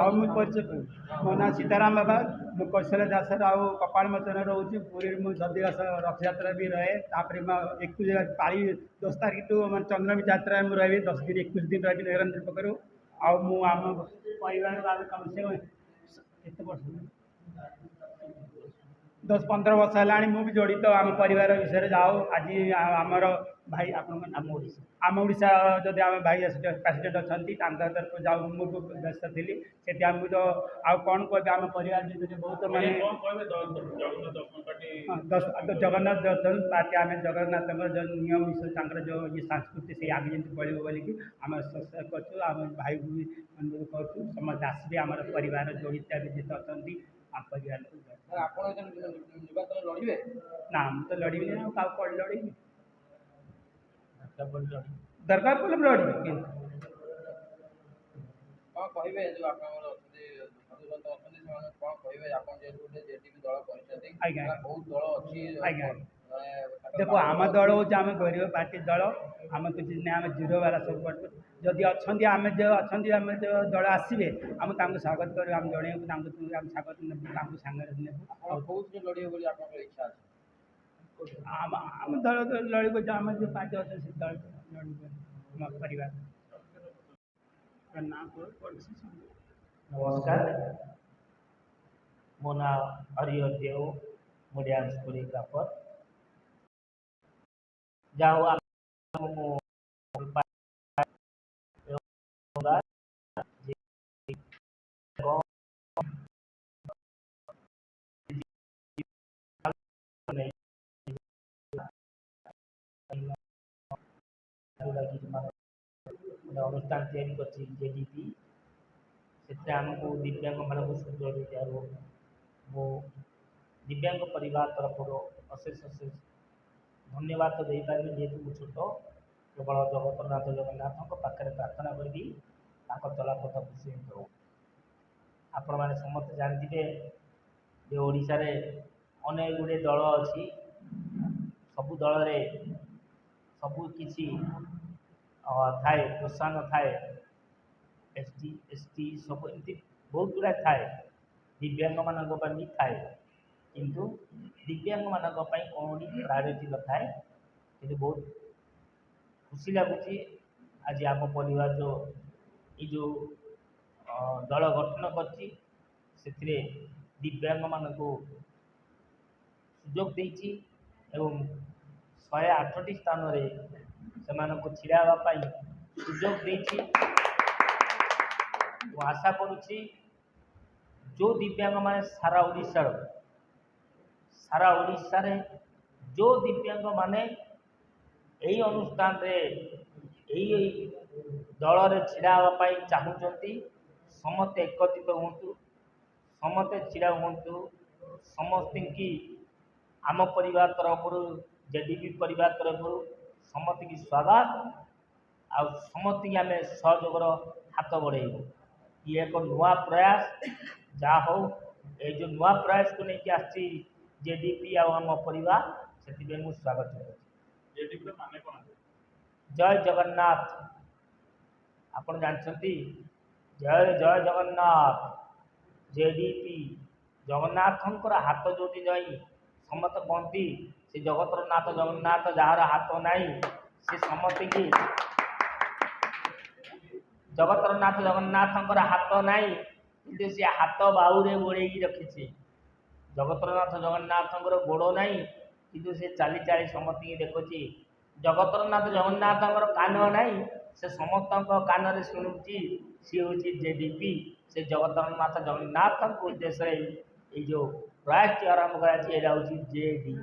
ଆଉ ମୁଁ ପରିଚୟ ମୋ ନାଁ ସୀତାରାମ ବାବା। ମୁଁ କୌଶଳ ଦାସର ଆଉ କପାଳ ମୋଚନ ରହୁଛି ପୁରୀରେ। ମୁଁ ଅଧିବାସ ରଥଯାତ୍ରା ବି ରହେ। ତାପରେ 21 ପାଳି 10 ତାରିଖଠୁ ମାନେ ଚନ୍ଦ୍ରମୀ ଯାତ୍ରା ମୁଁ ରହିବି 10 ଦିନ 21 ଦିନ ରହିବି ନରେନ୍ଦ୍ର ପାଖରୁ। ଆଉ ମୁଁ ଆମ ପରିବାର ଭାବେ କମ୍ ସେ କମ୍ କେତେ ବର୍ଷ 10-15 ବର୍ଷ ହେଲାଣି ମୁଁ ବି ଜଡ଼ିତ ଆମ ପରିବାର ବିଷୟରେ। ଯାଉ ଆଜି ଆମର ଭାଇ ଆପଣଙ୍କ ନାମ ଆମ ଓଡ଼ିଶା ଯଦି ଆମ ଭାଇ ପ୍ରେସିଡେଣ୍ଟ ଅଛନ୍ତି ତାଙ୍କ ତରଫରୁ ଯାଉ ମୁଁ ବ୍ୟସ୍ତ ଥିଲି ସେଠି ଆମକୁ ତ ଆଉ କ'ଣ କହିବେ ଆମ ପରିବାର ଭିତରେ ବହୁତ ମାନେ ଜଗନ୍ନାଥ ଦର୍ଶନ ପାର୍ଟି ଆମେ ଜଗନ୍ନାଥଙ୍କର ଯେଉଁ ନିୟମ ବିଷୟ ତାଙ୍କର ଯେଉଁ ଇଏ ସଂସ୍କୃତି ସେଇ ଆଗେ ଯେମିତି ପଳିବ ବୋଲିକି ଆମେ ସବସ୍କ୍ରାଇବ୍ କରୁଛୁ। ଆମ ଭାଇକୁ ବି ଅନୁରୋଧ କରୁଛୁ ସମସ୍ତେ ଆସିବେ ଆମର ପରିବାର ଜଡ଼ିତ ଯେତେ ଅଛନ୍ତି ଆମ ପରିବାର। ଆପଣ ନିର୍ବାଚନ ଲଢ଼ିବେ? ନା ମୁଁ ତ ଲଢ଼ିବିନି ଆଉ କାହାକୁ କ'ଣ ଲଢ଼ିବି? ଦରକାର ପଡ଼ିଲେ ମୁଁ ଲଢ଼ିବି। କ'ଣ କହିବେ ଯେଉଁ ଆପଣଙ୍କର ଅଛନ୍ତି ସାଧୁସନ୍ଥ ଅଛନ୍ତି ସେମାନେ କ'ଣ କହିବେ? ଆପଣ ଯେହେତୁ ଗୋଟେ ଜେଡିପି ଦଳ କରିଛନ୍ତି, ବହୁତ ଦଳ ଅଛି। ଆଜ୍ଞା ଦେଖ ଆମ ଦଳ ହେଉଛି ଆମେ ଗରିବ ପାର୍ଟି ଦଳ। ଆମେ କିଛି ନାହିଁ, ଆମେ ଜିରୋ ବାଲା ସବୁ କରୁଛୁ। ଯଦି ଅଛନ୍ତି ଆମେ ଯେଉଁ ଅଛନ୍ତି ଆମେ ଯେଉଁ ଦଳ ଆସିବେ ଆମେ ତାଙ୍କୁ ସ୍ୱାଗତ କରିବୁ। ଆମେ ଜଣେଇବୁ ତାଙ୍କୁ ଆମେ ସ୍ୱାଗତ ନେବୁ ତାଙ୍କୁ ସାଙ୍ଗରେ ନେବୁ। ଆଉ କେଉଁଥିରେ ଲଢ଼ିବେ ବୋଲି ଆପଣଙ୍କର ଇଚ୍ଛା ଅଛି? ଆମ ଦଳ ଲଢ଼ିବୁ ଆମେ ଯେଉଁ ପାର୍ଟି ଅଛନ୍ତି ସେ ଦଳ ଲଢ଼ିବୁ ଆମ ପରିବାର। नमस्कार, मो ना हरिहर देव, मो डांस कोरियोग्राफर। जाओ अनुष्ठान तैयारी कर जेडीपी से आमको दिव्यांग मानक सुविधा दिखार मो दिव्यांग परिवार तरफ अशेष अशेष धन्यवाद तो दे पारि जेहेतु मु छोट केवल जगतनाथ जगन्नाथ पाखे प्रार्थना करी चलापथ खुशी हो। आपण मैंने समस्त जानते जे ओडिशा रे अनेक गुड़े दल अच्छी सबू दल सबू किसी थाए प्रोत्साहन थाए एसटी एसटी सब एमती बहुत गुड़ा थाए दिव्यांग मान भी थाए किंतु दिव्यांग मान कौन प्रायोरिटी न थाए कि बहुत खुशी लगुच आज आम परिवार जो ये दल गठन कर दिव्यांग मान सुजोग देती 108टी स्थान रे से छिड़ावाई सुजोग देती। आशा करुच्ची जो दिव्यांग माने सारा ओडिशा रे जो दिव्यांग माने यही अनुष्ठान रे यही दल रे छिड़ावाई चाहूँगी समस्ते एकत्रित हूँ समस्ते छिड़ा हूँ समस्त की आम परिवार तरफ जेडीपी परिवार तरफ समस्त की स्वागत आ समस्त की आम सहयोगर हाथ बढ़ेबू। ये एक नुआ प्रयास जहाँ हो ये जो नुआ प्रयास को लेकिन आसी जेडीपी आम परिवार से स्वागत करूँ। जय जगन्नाथ आपण जानते जय जय जगन्नाथ जेडीपी जगन्नाथ हाथ जो जाई समस्त कहती से जगतर नाथ जगन्नाथ जार हाथ नाई से समस्त की जगतर नाथ जगन्नाथ हाथ नाई कि सी हाथ बाहुरे गोड़े रखी जगतर नाथ जगन्नाथ गोड़ नाई कि से चाली चाली समस्त देखुची जगतर नाथ जगन्नाथ कान नाई से समस्त कान में शुणुची सी हूँ जेडीपी से जगतर नाथ जगन्नाथ उद्देश्य ये जो प्रयास आरंभ कर जेडीपी।